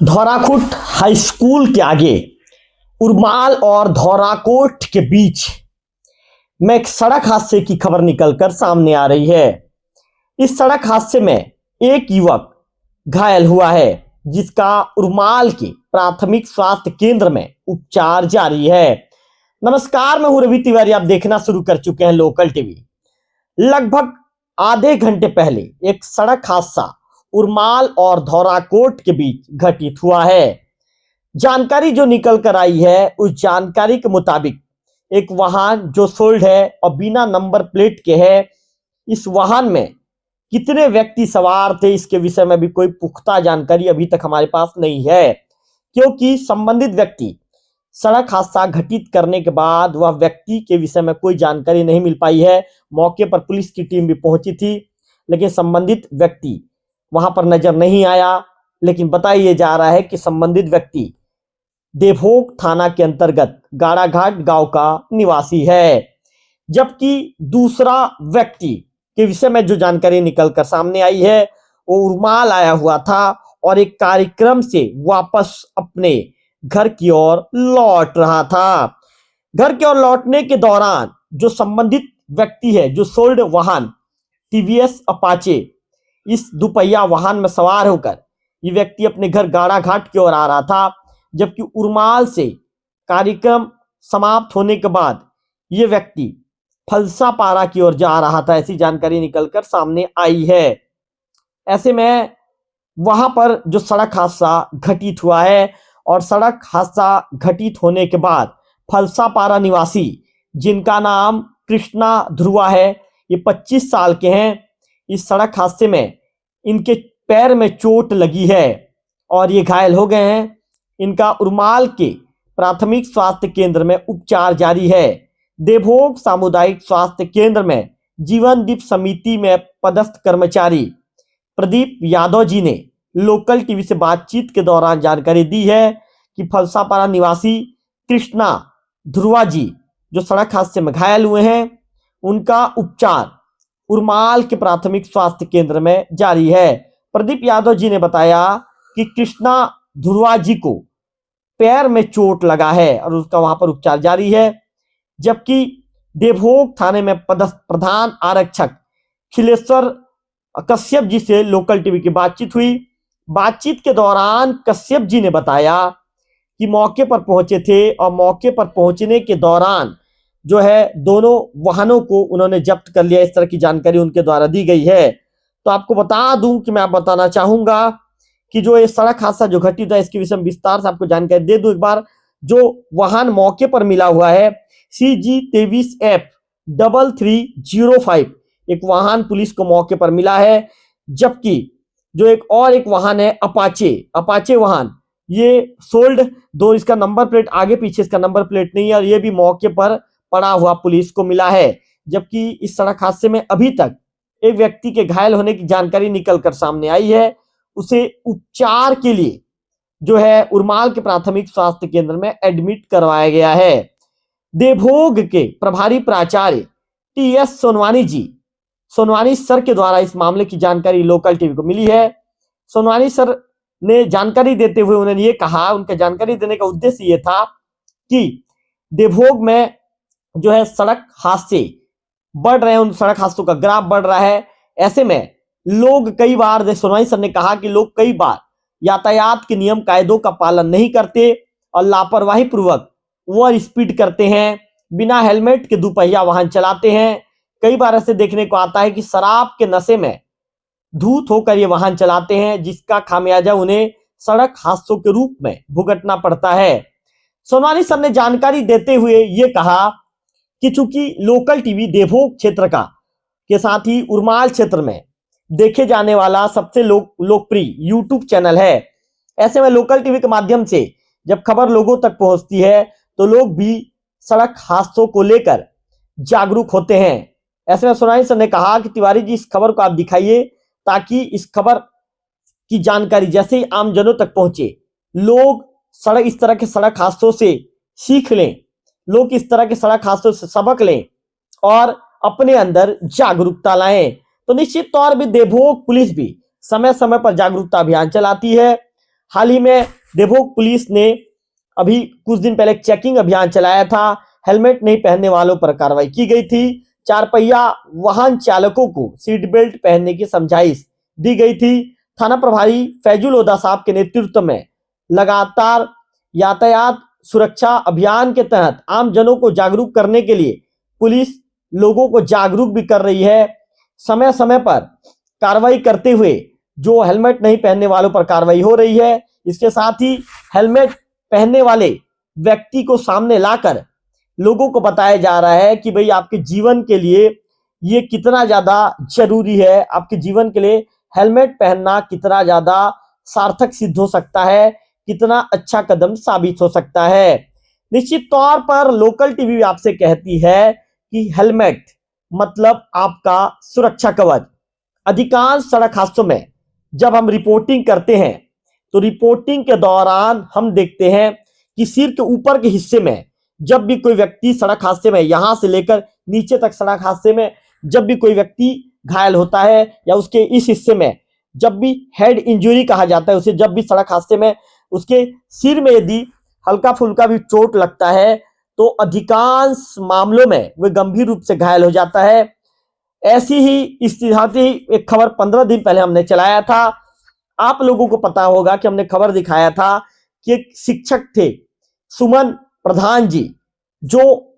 धौराकुट high school के आगे उरमाल और धौराकोट के बीच में एक सड़क हादसे की खबर निकलकर सामने आ रही है। इस सड़क हादसे में एक युवक घायल हुआ है, जिसका उरमाल के प्राथमिक स्वास्थ्य केंद्र में उपचार जारी है। नमस्कार, मैं हूं रवि तिवारी। आप देखना शुरू कर चुके हैं लोकल टीवी। लगभग आधे घंटे पहले एक सड़क हादसा उरमाल और धौराकोट के बीच घटित हुआ है। जानकारी जो निकल कर आई है, उस जानकारी के मुताबिक एक वाहन जो सोल्ड है और बिना नंबर प्लेट के है, इस वाहन में कितने व्यक्ति सवार थे इसके विषय में भी कोई पुख्ता जानकारी अभी तक हमारे पास नहीं है, क्योंकि संबंधित व्यक्ति सड़क हादसा घटित करने के बाद वह व्यक्ति के विषय में कोई जानकारी नहीं मिल पाई है। मौके पर पुलिस की टीम भी पहुंची थी, लेकिन संबंधित व्यक्ति वहां पर नजर नहीं आया। लेकिन बताया जा रहा है कि संबंधित व्यक्ति देवभोग थाना के अंतर्गत गाड़ाघाट गांव का निवासी है, जबकि दूसरा व्यक्ति के विषय में जो जानकारी निकलकर सामने आई है, वो उरमाल आया हुआ था और एक कार्यक्रम से वापस अपने घर की ओर लौट रहा था। घर की ओर लौटने के दौरान जो संबंधित व्यक्ति है, जो सोल्ड वाहन टीवीएस अपाचे, इस दुपहिया वाहन में सवार होकर ये व्यक्ति अपने घर गाड़ाघाट की ओर आ रहा था, जबकि उरमाल से कार्यक्रम समाप्त होने के बाद ये व्यक्ति फलसापारा की ओर जा रहा था, ऐसी जानकारी निकलकर सामने आई है। ऐसे में वहां पर जो सड़क हादसा घटित हुआ है और सड़क हादसा घटित होने के बाद फलसापारा निवासी, जिनका नाम कृष्णा ध्रुवा है, ये 25 साल के हैं। इस सड़क हादसे में इनके पैर में चोट लगी है और ये घायल हो गए हैं। इनका उरमाल के प्राथमिक स्वास्थ्य केंद्र में उपचार जारी है। देवभोग सामुदायिक स्वास्थ्य केंद्र में जीवनदीप समिति में पदस्थ कर्मचारी प्रदीप यादव जी ने लोकल टीवी से बातचीत के दौरान जानकारी दी है कि फलसापारा निवासी कृष्णा ध्रुवा जी जो सड़क हादसे में घायल हुए हैं, उनका उपचार उरमाल के प्राथमिक स्वास्थ्य केंद्र में जारी है। प्रदीप यादव जी ने बताया कि कृष्णा ध्रुवा जी को पैर में चोट लगा है और उसका वहां पर उपचार जारी है, जबकि देवभोग थाने में पदस्थ प्रधान आरक्षक खिलेश्वर कश्यप जी से लोकल टीवी की बातचीत हुई। बातचीत के दौरान कश्यप जी ने बताया कि मौके पर पहुंचे थे और मौके पर पहुंचने के दौरान जो है दोनों वाहनों को उन्होंने जब्त कर लिया, इस तरह की जानकारी उनके द्वारा दी गई है। तो आपको बता दूं कि मैं बताना चाहूंगा कि जो ये सड़क हादसा जो घटित है, इसके विषय में विस्तार से आपको जानकारी दे दूं एक बार। जो वाहन मौके पर मिला हुआ है CG23F3305, एक वाहन पुलिस को मौके पर मिला है, जबकि जो एक वाहन है अपाचे वाहन, ये सोल्ड दो, इसका नंबर प्लेट आगे पीछे इसका नंबर प्लेट नहीं है और ये भी मौके पर पड़ा हुआ पुलिस को मिला है। जबकि इस सड़क हादसे में अभी तक एक व्यक्ति के घायल होने की जानकारी निकलकर सामने आई है। उसे उपचार के लिए जो है उरमाल के प्राथमिक स्वास्थ्य केंद्र में एडमिट करवाया गया है। देवभोग के प्रभारी प्राचार्य TS सोनवानी सर के द्वारा इस मामले की जानकारी लोकल टीवी को मिली है। सोनवानी सर ने जानकारी देते हुए उन्होंने ये कहा, उनका जानकारी देने का उद्देश्य ये था कि देवभोग में जो है सड़क हादसे बढ़ रहे हैं, उन सड़क हादसों का ग्राफ बढ़ रहा है। ऐसे में लोग कई बार, सोनवानी सर ने कहा कि लोग कई बार यातायात के नियम कायदों का पालन नहीं करते और लापरवाही पूर्वक ओवर स्पीड करते हैं, बिना हेलमेट के दुपहिया वाहन चलाते हैं। कई बार ऐसे देखने को आता है कि शराब के नशे में धूत होकर ये वाहन चलाते हैं, जिसका खामियाजा उन्हें सड़क हादसों के रूप में भुगतना पड़ता है। सोनवानी सर ने जानकारी देते हुए ये कहा कि चूंकि लोकल टीवी देवभोग क्षेत्र का के साथ ही उरमाल क्षेत्र में देखे जाने वाला सबसे लोकप्रिय यूट्यूब चैनल है, ऐसे में लोकल टीवी के माध्यम से जब खबर लोगों तक पहुंचती है तो लोग भी सड़क हादसों को लेकर जागरूक होते हैं। ऐसे में सोनवानी सर ने कहा कि तिवारी जी, इस खबर को आप दिखाइए ताकि इस खबर की जानकारी जैसे ही आमजनों तक पहुंचे, लोग इस तरह के सड़क हादसों से सीख लें, लोग इस तरह के सड़क हादसों से सबक लें और अपने अंदर जागरूकता लाएं। तो निश्चित तौर पर देवभोग पुलिस भी समय समय पर जागरूकता अभियान चलाती है। हाल ही में देवभोग पुलिस ने अभी कुछ दिन पहले चेकिंग अभियान चलाया था। हेलमेट नहीं पहनने वालों पर कार्रवाई की गई थी। 4 पहिया वाहन चालकों को सीट बेल्ट पहनने की समझाइश दी गई थी। थाना प्रभारी फैजुल ओदा साहब के नेतृत्व में लगातार यातायात सुरक्षा अभियान के तहत आम जनों को जागरूक करने के लिए पुलिस लोगों को जागरूक भी कर रही है। समय समय पर कार्रवाई करते हुए जो हेलमेट नहीं पहनने वालों पर कार्रवाई हो रही है। इसके साथ ही हेलमेट पहनने वाले व्यक्ति को सामने लाकर लोगों को बताया जा रहा है कि भाई आपके जीवन के लिए ये कितना ज्यादा जरूरी है, आपके जीवन के लिए हेलमेट पहनना कितना ज्यादा सार्थक सिद्ध हो सकता है, कितना अच्छा कदम साबित हो सकता है। निश्चित तौर पर लोकल टीवी आपसे कहती है कि हेलमेट मतलब आपका सुरक्षा कवच। अधिकांश सड़क हादसों में जब हम रिपोर्टिंग करते हैं तो रिपोर्टिंग के दौरान हम देखते हैं कि सिर के ऊपर के हिस्से में जब भी कोई व्यक्ति सड़क हादसे में यहां से लेकर नीचे तक सड़क हादसे में जब भी कोई व्यक्ति घायल होता है या उसके इस हिस्से में जब भी हेड इंजरी कहा जाता है उसे, जब भी सड़क हादसे में उसके सिर में यदि हल्का फुल्का भी चोट लगता है तो अधिकांश मामलों में वह गंभीर रूप से घायल हो जाता है। ऐसी ही स्थिति एक खबर 15 दिन पहले हमने चलाया था। आप लोगों को पता होगा कि हमने खबर दिखाया था कि एक शिक्षक थे सुमन प्रधान जी, जो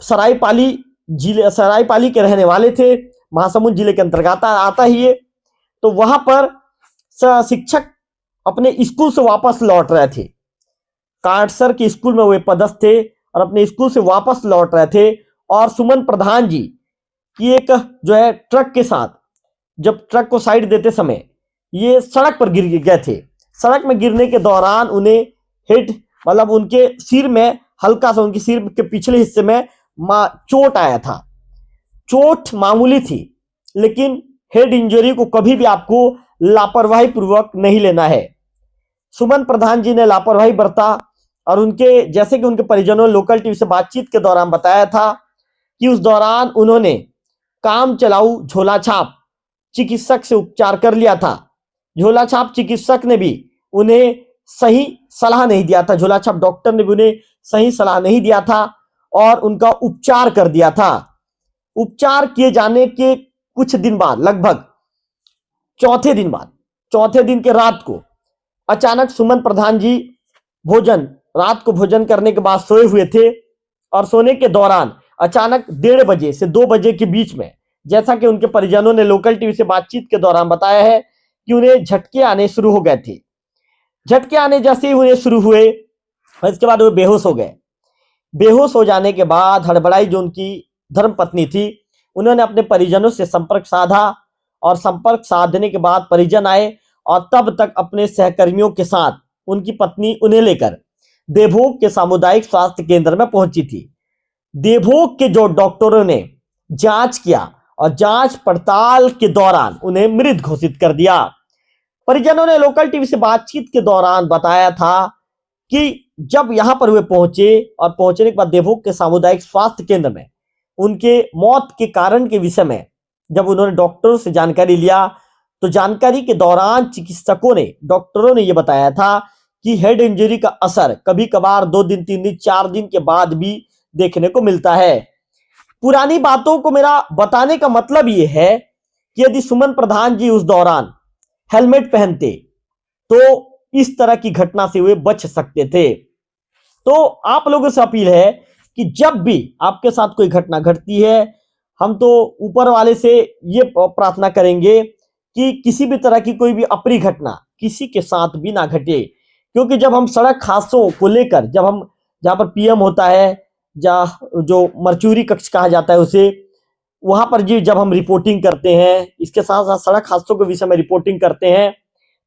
सरायपाली के रहने वाले थे, महासमुंद जिले के अंतर्गत आता ही है। तो वहां पर शिक्षक अपने स्कूल से वापस लौट रहे थे। काटसर के स्कूल में वे पदस्थ थे और अपने स्कूल से वापस लौट रहे थे और सुमन प्रधान जी की एक जो है ट्रक के साथ जब ट्रक को साइड देते समय ये सड़क पर गिर गए थे। सड़क में गिरने के दौरान उन्हें हिट मतलब उनके सिर में हल्का सा, उनके सिर के पिछले हिस्से में चोट आया था। चोट मामूली थी लेकिन हेड इंजरी को कभी भी आपको लापरवाही पूर्वक नहीं लेना है। सुमन प्रधान जी ने लापरवाही बरता और उनके जैसे कि उनके परिजनों ने लोकल टीवी से बातचीत के दौरान बताया था कि उस दौरान उन्होंने काम चलाऊ झोला छाप चिकित्सक से उपचार कर लिया था। झोला छाप चिकित्सक ने भी उन्हें सही सलाह नहीं दिया था, झोला छाप डॉक्टर ने भी उन्हें सही सलाह नहीं दिया था और उनका उपचार कर दिया था। उपचार किए जाने के कुछ दिन बाद, लगभग चौथे दिन के रात को अचानक सुमन प्रधान जी रात को भोजन करने के बाद सोए हुए थे और सोने के दौरान अचानक 1:30 बजे से 2 बजे के बीच में, जैसा कि उनके परिजनों ने लोकल टीवी से बातचीत के दौरान बताया है कि उन्हें झटके आने शुरू हो गए थे। झटके आने जैसे ही उन्हें शुरू हुए इसके बाद वो बेहोश हो गए। बेहोश हो जाने के बाद हड़बड़ाई जो उनकी धर्मपत्नी थी, उन्होंने अपने परिजनों से संपर्क साधा और संपर्क साधने के बाद परिजन आए और तब तक अपने सहकर्मियों के साथ उनकी पत्नी उन्हें लेकर देवभोग के सामुदायिक स्वास्थ्य केंद्र में पहुंची थी। देवभोग के जो डॉक्टरों ने जांच किया और जांच पड़ताल के दौरान उन्हें मृत घोषित कर दिया। परिजनों ने लोकल टीवी से बातचीत के दौरान बताया था कि जब यहां पर वे पहुंचे और पहुंचने के बाद देवभोग के सामुदायिक स्वास्थ्य केंद्र में उनके मौत के कारण के विषय में जब उन्होंने डॉक्टरों से जानकारी लिया तो जानकारी के दौरान डॉक्टरों ने यह बताया था कि हेड इंजरी का असर कभी कभार 2 दिन 3 दिन 4 दिन के बाद भी देखने को मिलता है। पुरानी बातों को मेरा बताने का मतलब यह है कि यदि सुमन प्रधान जी उस दौरान हेलमेट पहनते तो इस तरह की घटना से वे बच सकते थे। तो आप लोगों से अपील है कि जब भी आपके साथ कोई घटना घटती है, हम तो ऊपर वाले से ये प्रार्थना करेंगे कि किसी भी तरह की कोई भी अप्रिय घटना किसी के साथ भी ना घटे। क्योंकि जब हम सड़क हादसों को लेकर जहां पर पीएम होता है, जो मर्चूरी कक्ष कहा जाता है उसे, वहां पर जी जब हम रिपोर्टिंग करते हैं, इसके साथ साथ सड़क हादसों के विषय में रिपोर्टिंग करते हैं,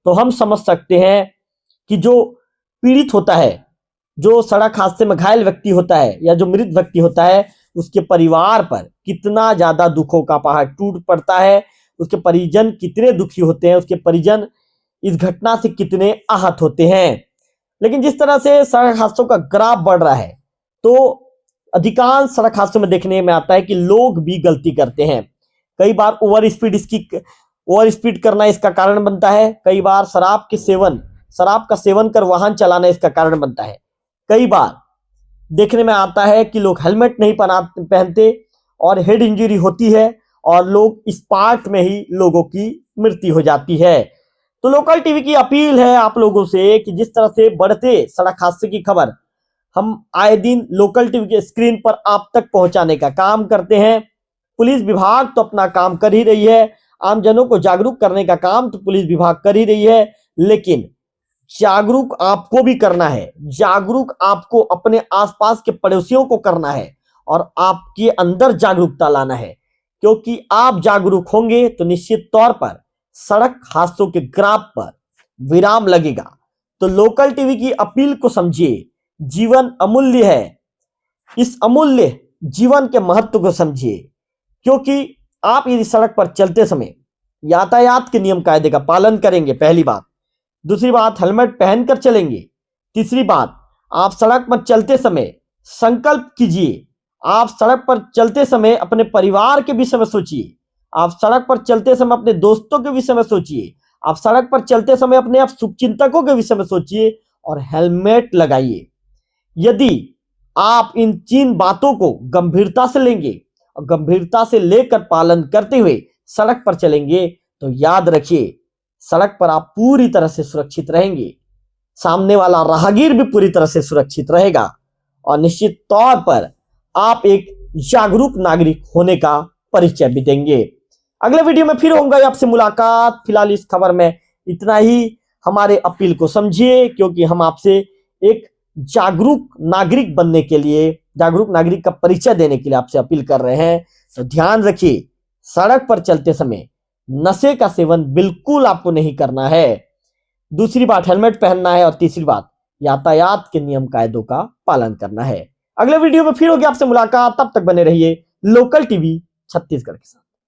तो हम समझ सकते हैं कि जो पीड़ित होता है, जो सड़क हादसे में घायल व्यक्ति होता है या जो मृत व्यक्ति होता है, उसके परिवार पर कितना ज्यादा दुखों का पहाड़ टूट पड़ता है, उसके परिजन कितने दुखी होते हैं, उसके परिजन इस घटना से कितने आहत होते हैं। लेकिन जिस तरह से सड़क हादसों का ग्राफ बढ़ रहा है तो अधिकांश सड़क हादसों में देखने में आता है कि लोग भी गलती करते हैं। कई बार ओवर स्पीड करना इसका कारण बनता है, कई बार शराब के सेवन शराब का सेवन कर वाहन चलाना इसका कारण बनता है। कई बार देखने में आता है कि लोग हेलमेट नहीं पहनते और हेड इंजरी होती है और लोग इस पार्ट में ही लोगों की मृत्यु हो जाती है। तो लोकल टीवी की अपील है आप लोगों से कि जिस तरह से बढ़ते सड़क हादसे की खबर हम आए दिन लोकल टीवी के स्क्रीन पर आप तक पहुंचाने का काम करते हैं। पुलिस विभाग तो अपना काम कर ही रही है, आमजनों को जागरूक करने का काम तो पुलिस विभाग कर ही रही है, लेकिन जागरूक आपको भी करना है। जागरूक आपको अपने आसपास के पड़ोसियों को करना है और आपके अंदर जागरूकता लाना है, क्योंकि आप जागरूक होंगे तो निश्चित तौर पर सड़क हादसों के ग्राफ पर विराम लगेगा। तो लोकल टीवी की अपील को समझिए, जीवन अमूल्य है, इस अमूल्य जीवन के महत्व को समझिए, क्योंकि आप यदि सड़क पर चलते समय यातायात के नियम कायदे का पालन करेंगे, पहली बात, दूसरी बात हेलमेट पहनकर चलेंगे, तीसरी बात आप सड़क पर चलते समय संकल्प कीजिए, आप सड़क पर चलते समय अपने परिवार के विषय में सोचिए, आप सड़क पर चलते समय अपने दोस्तों के विषय में सोचिए, आप सड़क पर चलते समय अपने आप शुभचिंतकों के विषय में सोचिए और हेलमेट लगाइए। यदि आप इन 3 बातों को गंभीरता से लेंगे और गंभीरता से लेकर पालन करते हुए सड़क पर चलेंगे तो याद रखिए, सड़क पर आप पूरी तरह से सुरक्षित रहेंगे, सामने वाला राहगीर भी पूरी तरह से सुरक्षित रहेगा और निश्चित तौर पर आप एक जागरूक नागरिक होने का परिचय भी देंगे। अगले वीडियो में फिर होंगे आपसे मुलाकात। फिलहाल इस खबर में इतना ही। हमारे अपील को समझिए, क्योंकि हम आपसे एक जागरूक नागरिक बनने के लिए, जागरूक नागरिक का परिचय देने के लिए आपसे अपील कर रहे हैं। तो ध्यान रखिए, सड़क पर चलते समय नशे का सेवन बिल्कुल आपको नहीं करना है, दूसरी बात हेलमेट पहनना है और तीसरी बात यातायात के नियम कायदों का पालन करना है। अगले वीडियो में फिर होगी आपसे मुलाकात, तब तक बने रहिए लोकल टीवी छत्तीसगढ़ के साथ।